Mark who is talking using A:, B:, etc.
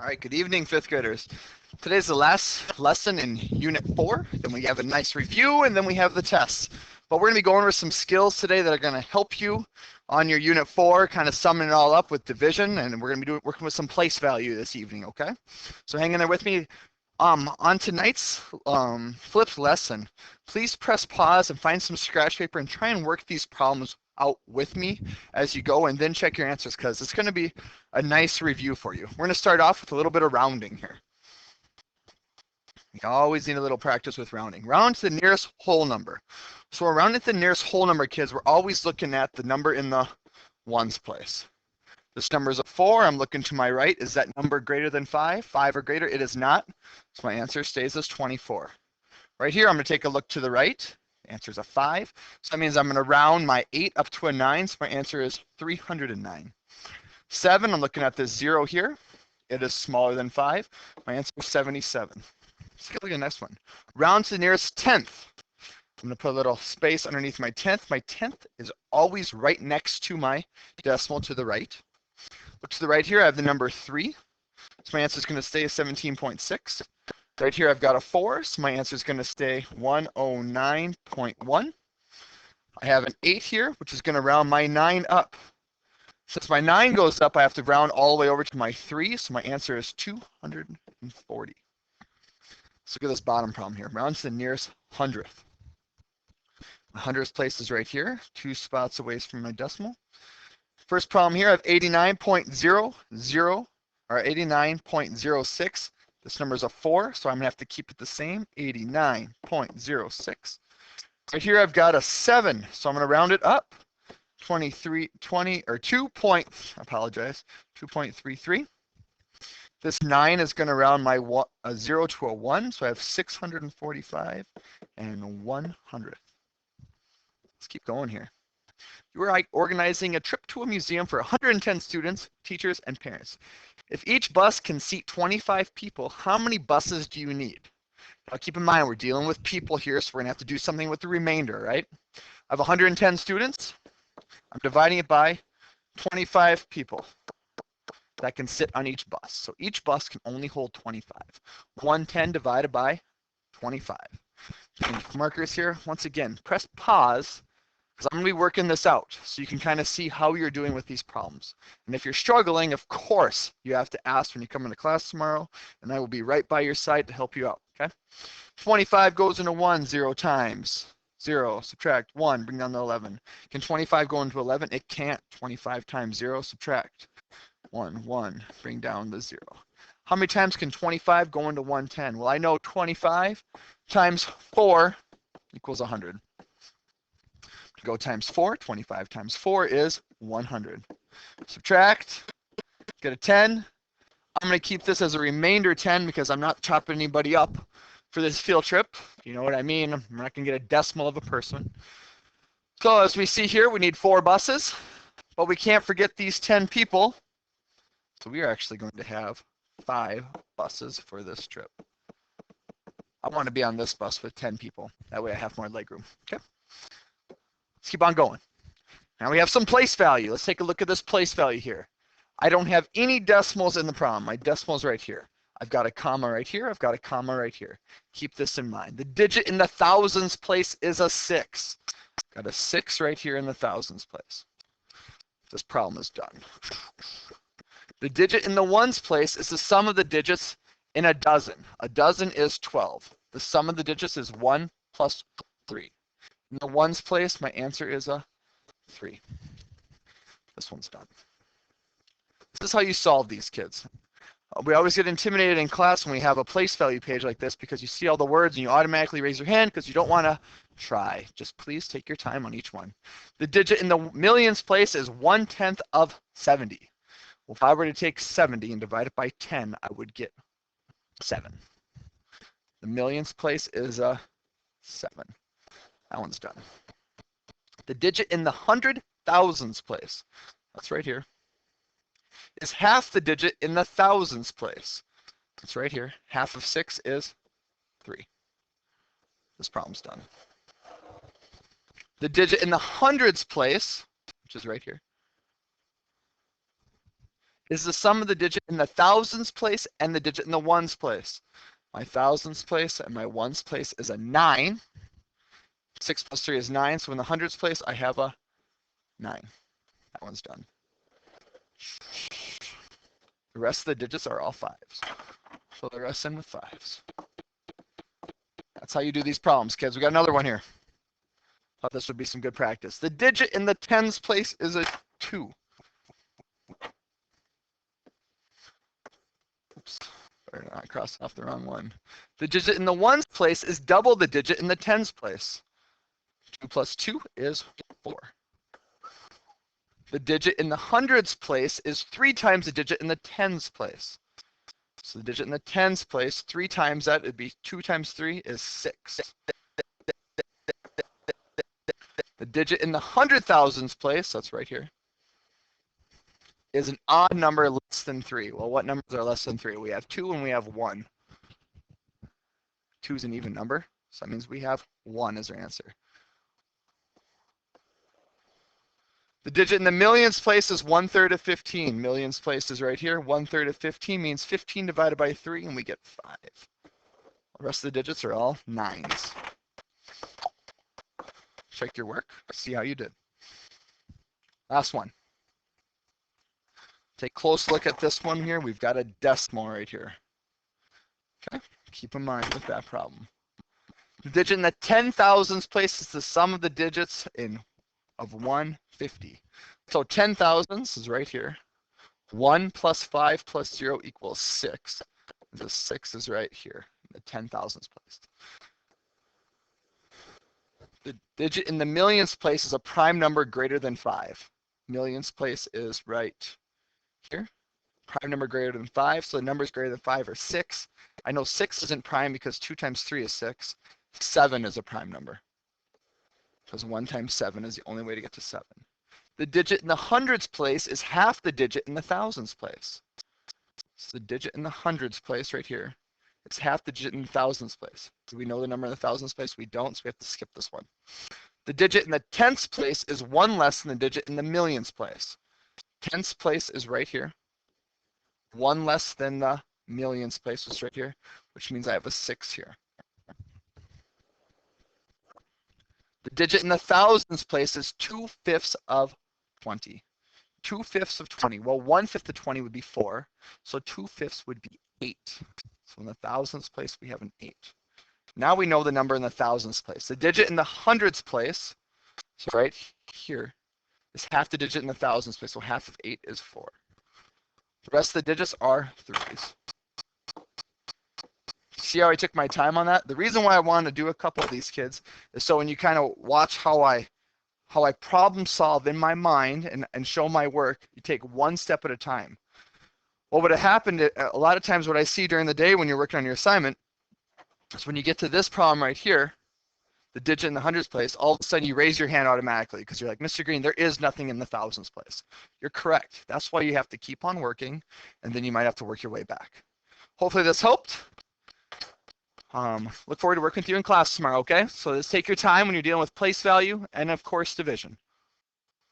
A: All right, good evening, fifth graders. Today's the last lesson in Unit 4. Then we have a nice review, and then we have the tests. But we're going to be going over some skills today that are going to help you on your Unit 4, kind of summing it all up with division, and we're going to be working with some place value this evening, okay? So hang in there with me. On tonight's flipped lesson, please press pause and find some scratch paper and try and work these problems out with me as you go, and then check your answers because it's going to be a nice review for you. We're going to start off with a little bit of rounding here. You always need a little practice with rounding. Round to the nearest whole number. So we're rounding to the nearest whole number, kids. We're always looking at the number in the ones place. This number is a 4. I'm looking to my right. Is that number greater than 5? 5 or greater? It is not. So my answer stays as 24. Right here, I'm going to take a look to the right. The answer is a 5. So that means I'm going to round my 8 up to a 9. So my answer is 309. 7, I'm looking at this 0 here. It is smaller than 5. My answer is 77. Let's get a look at the next one. Round to the nearest 10th. I'm going to put a little space underneath my 10th. My 10th is always right next to my decimal to the right. Look to the right here, I have the number 3. So my answer is going to stay 17.6. Right here, I've got a 4. So my answer is going to stay 109.1. I have an 8 here, which is going to round my 9 up. Since my 9 goes up, I have to round all the way over to my 3. So my answer is 240. Let's look at this bottom problem here. Round to the nearest hundredth. My hundredth place is right here, 2 spots away from my decimal. First problem here, I have 89.00 or 89.06. This number is a 4, so I'm going to have to keep it the same, 89.06. Right here, I've got a 7, so I'm going to round it up, 2.33. This 9 is going to round my 0 to a 1, so I have 645 and 100. Let's keep going here. You are organizing a trip to a museum for 110 students, teachers, and parents. If each bus can seat 25 people, how many buses do you need? Now keep in mind, we're dealing with people here, so we're going to have to do something with the remainder, right? I have 110 students. I'm dividing it by 25 people that can sit on each bus. So each bus can only hold 25. 110 divided by 25. Markers here. Once again, press pause because I'm going to be working this out so you can kind of see how you're doing with these problems. And if you're struggling, of course, you have to ask when you come into class tomorrow, and I will be right by your side to help you out, okay? 25 goes into 1 0 times. 0, subtract 1, bring down the 11. Can 25 go into 11? It can't. 25 times 0, subtract 1, 1, bring down the 0. How many times can 25 go into 110? Well, I know 25 times 4 equals 100. Go times 4, 25 times 4 is 100. Subtract, get a 10. I'm going to keep this as a remainder 10 because I'm not chopping anybody up for this field trip. You know what I mean? I'm not going to get a decimal of a person. So as we see here, we need 4 buses, but we can't forget these 10 people. So we are actually going to have 5 buses for this trip. I want to be on this bus with 10 people. That way I have more legroom, okay? Let's keep on going. Now we have some place value. Let's take a look at this place value here. I don't have any decimals in the problem. My decimal's right here. I've got a comma right here. I've got a comma right here. Keep this in mind. The digit in the thousands place is a 6. Got a 6 right here in the thousands place. This problem is done. The digit in the ones place is the sum of the digits in a dozen. A dozen is 12. The sum of the digits is 1 plus 3. In the ones place, my answer is a 3. This one's done. This is how you solve these, kids. We always get intimidated in class when we have a place value page like this because you see all the words and you automatically raise your hand because you don't want to try. Just please take your time on each one. The digit in the millions place is 1/10 of 70. Well, if I were to take 70 and divide it by 10, I would get 7. The millions place is a 7. That one's done. The digit in the hundred thousands place, that's right here, is half the digit in the thousands place. That's right here. Half of 6 is 3. This problem's done. The digit in the hundreds place, which is right here, is the sum of the digit in the thousands place and the digit in the ones place. My thousands place and my ones place is a 9. 6 plus 3 is 9, so in the hundreds place, I have a 9. That one's done. The rest of the digits are all 5s. Fill the rest in with 5s. That's how you do these problems, kids. We got another one here. Thought this would be some good practice. The digit in the tens place is a 2. Oops, better not cross off the wrong one. The digit in the ones place is double the digit in the tens place. 2 plus 2 is 4. The digit in the hundreds place is 3 times the digit in the tens place. So the digit in the tens place, 3 times that, it'd be 2 times 3 is 6. The digit in the hundred thousands place, that's right here, is an odd number less than 3. Well, what numbers are less than 3? We have 2 and we have 1. 2 is an even number, so that means we have 1 as our answer. The digit in the millions place is 1/3 of 15. Millions place is right here. 1/3 of 15 means 15 divided by 3, and we get 5. The rest of the digits are all 9s. Check your work. See how you did. Last one. Take a close look at this one here. We've got a decimal right here. Okay, keep in mind with that problem. The digit in the 10,000s place is the sum of the digits of 150. So 10,000s is right here. 1 plus 5 plus 0 equals 6. The 6 is right here, in the 10,000s place. The digit in the millions place is a prime number greater than 5. Millions place is right here. Prime number greater than 5, so the numbers greater than 5 are 6. I know 6 isn't prime because 2 times 3 is 6. 7 is a prime number, because 1 times 7 is the only way to get to 7. The digit in the hundreds place is half the digit in the thousands place. So the digit in the hundreds place right here, it's half the digit in the thousands place. Do we know the number in the thousands place? We don't, so we have to skip this one. The digit in the tenths place is 1 less than the digit in the millions place. Tenths place is right here. 1 less than the millions place is right here, which means I have a 6 here. The digit in the thousands place is 2/5 of 20. 2/5 of 20. Well, 1/5 of 20 would be 4. So 2/5 would be 8. So in the thousands place, we have an 8. Now we know the number in the thousands place. The digit in the hundreds place, so right here, is half the digit in the thousands place. So half of 8 is 4. The rest of the digits are 3s. See how I took my time on that? The reason why I wanted to do a couple of these, kids, is so when you kind of watch how I problem solve in my mind and show my work, you take one step at a time. What would have happened, a lot of times what I see during the day when you're working on your assignment, is when you get to this problem right here, the digit in the hundreds place, all of a sudden you raise your hand automatically because you're like, Mr. Green, there is nothing in the thousands place. You're correct. That's why you have to keep on working, and then you might have to work your way back. Hopefully this helped. Look forward to working with you in class tomorrow, okay? So just take your time when you're dealing with place value and, of course, division.